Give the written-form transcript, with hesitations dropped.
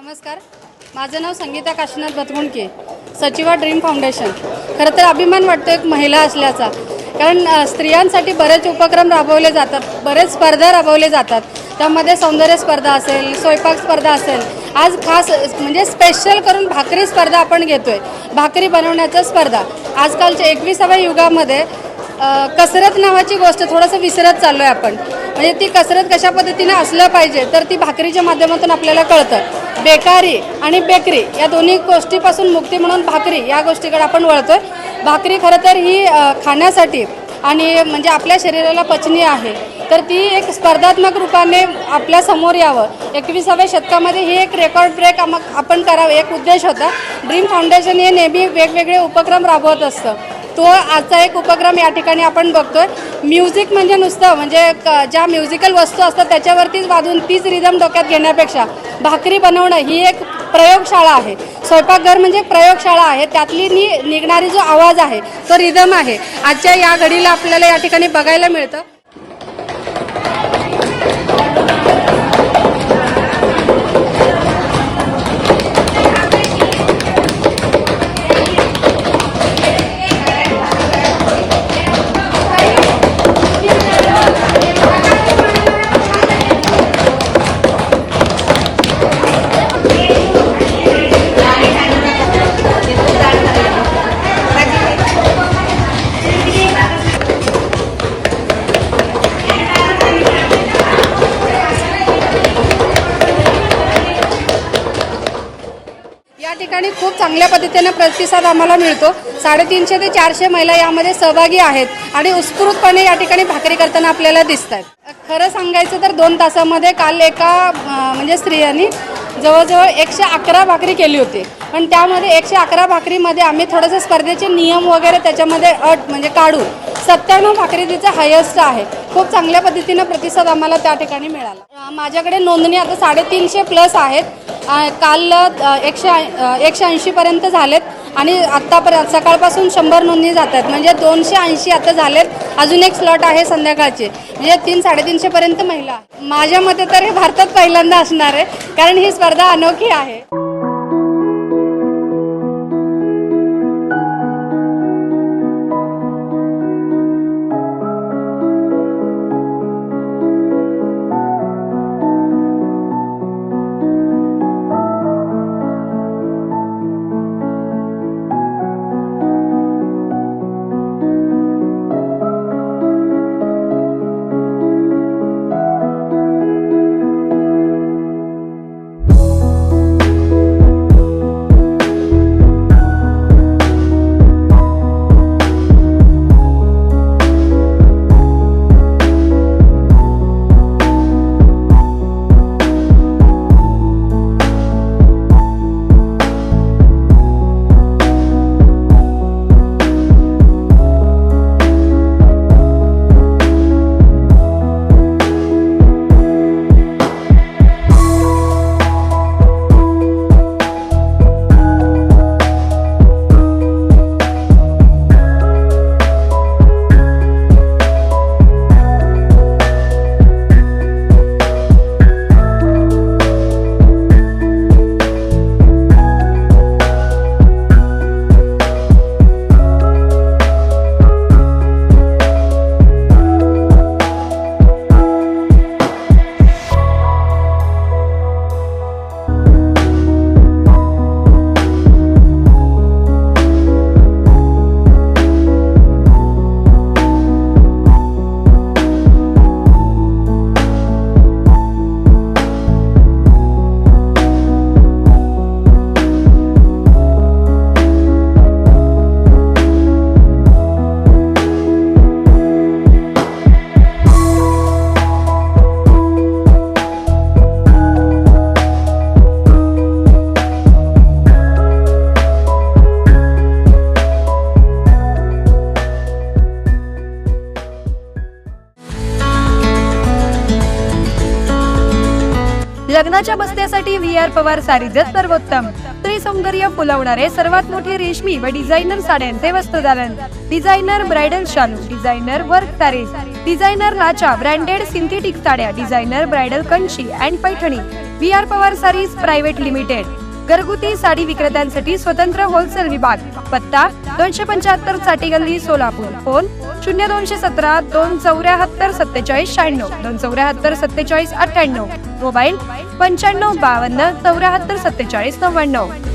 नमस्कार, माझं नाव Sangeeta Kashinath बतमुणके, सचिवा dream foundation. खरं तर अभिमान वाटतो एक महिला असल्याचा, कारण स्त्रियांसाठी बरेच उपक्रम राबवले जातात, बरेच स्पर्धा राबवले जातात। त्यामध्ये सौंदर्य स्पर्धा असेल, स्वयंपाक स्पर्धा असेल, आज खास म्हणजे स्पेशल करून भाकरी स्पर्धा आपण घेतोय। भाकरी बनवण्याच्या स्पर्धा आजकालच्या 21व्या युगामध्ये कसरत नावाची गोष्ट थोडंसं विसरत चाललो आहे आपण। म्हणजे ती कसरत कशा पद्धतीने असलं पाहिजे तर ती भाकरीच्या माध्यमातून आपल्याला कळतं। बेकारी आणि बेकरी या दोन्ही गोष्टीपासून मुक्ती म्हणून भाकरी या गोष्टीकडे आपण वळतोय। भाकरी खरं तर ही खाण्यासाठी आणि म्हणजे आपल्या शरीराला पचनीय आहे, तर ती एक स्पर्धात्मक रूपाने आपल्या समोर यावं। 21व्या शतकामध्ये ही एक रेकॉर्ड ब्रेक आपण करावं एक उद्देश होता। ड्रीम फाउंडेशन हे नेहमी वेगवेगळे उपक्रम राबवत असतं, तो आजचा एक उपक्रम या ठिकाणी आपण बघतोय। म्युझिक म्हणजे नुसतं म्हणजे ज्या म्युझिकल वस्तू असतात त्याच्यावरतीच वाजून तीच रिदम डोक्यात घेण्यापेक्षा भाकरी बनवणं ही एक प्रयोगशाळा आहे। स्वयंपाकघर म्हणजे प्रयोगशाळा आहे, त्यातली निघणारी जो आवाज आहे तो रिदम आहे, आजच्या या घडीला आपल्याला या ठिकाणी बघायला मिळतं। या ठिकाणी खूप चांगल्या पद्धतीने प्रतिसाद आम्हाला मिळतो। 350 ते 400 महिला यामध्ये सहभागी आहेत आणि उत्स्फूर्तपणे या ठिकाणी भाकरी करताना आपल्याला दिसतात। खरं सांगायचं तर 2 तासामध्ये काल एका म्हणजे स्त्रियांनी जवळजवळ 111 भाकरी केली होती, पण त्यामध्ये 111 भाकरीमध्ये आम्ही थोडंसं स्पर्धेचे नियम वगैरे त्याच्यामध्ये अट म्हणजे काढून 97 भाकरी तिचा हायेस्ट आहे। खूप चांगल्या पद्धतीने प्रतिसाद आम्हाला त्या ठिकाणी मिळाला। माझ्याकडे नोंदणी आता 350 प्लस आहेत, काल 180 पर्यंत झालेत आणि आत्तापर्यंत सकाळपासून 100 नोंदणी जात आहेत, म्हणजे 280 आता झालेत। अजून एक स्लॉट आहे संध्याकाळचे, म्हणजे 300-350 पर्यंत महिला। माझ्या मते तर हे भारतात पहिल्यांदा असणार आहे, कारण ही स्पर्धा अनोखी आहे। लग्नाच्या बसण्यासाठी VR पवार सारीजच सर्वोत्तम. स्त्री सौंदर्य फुलवणारे सर्वात मोठे रेशमी व डिझायनर साड्यांचे वस्त्रदालन. डिझायनर ब्रायडल शालू, डिझायनर वर्क सारीज, डिझायनर लाचा, ब्रँडेड सिंथेटिक साड्या, designer bridal Kanchi and Paithani. VR Pawar saris private limited. घरगुती साडी विक्रेत्यांसाठी स्वतंत्र होलसेल विभाग. पत्ता 275 चाटी गल्ली, सोलापूर. फोन 0217 274 47 96, 274 47 98. मोबाईल 95 52 74 47 99.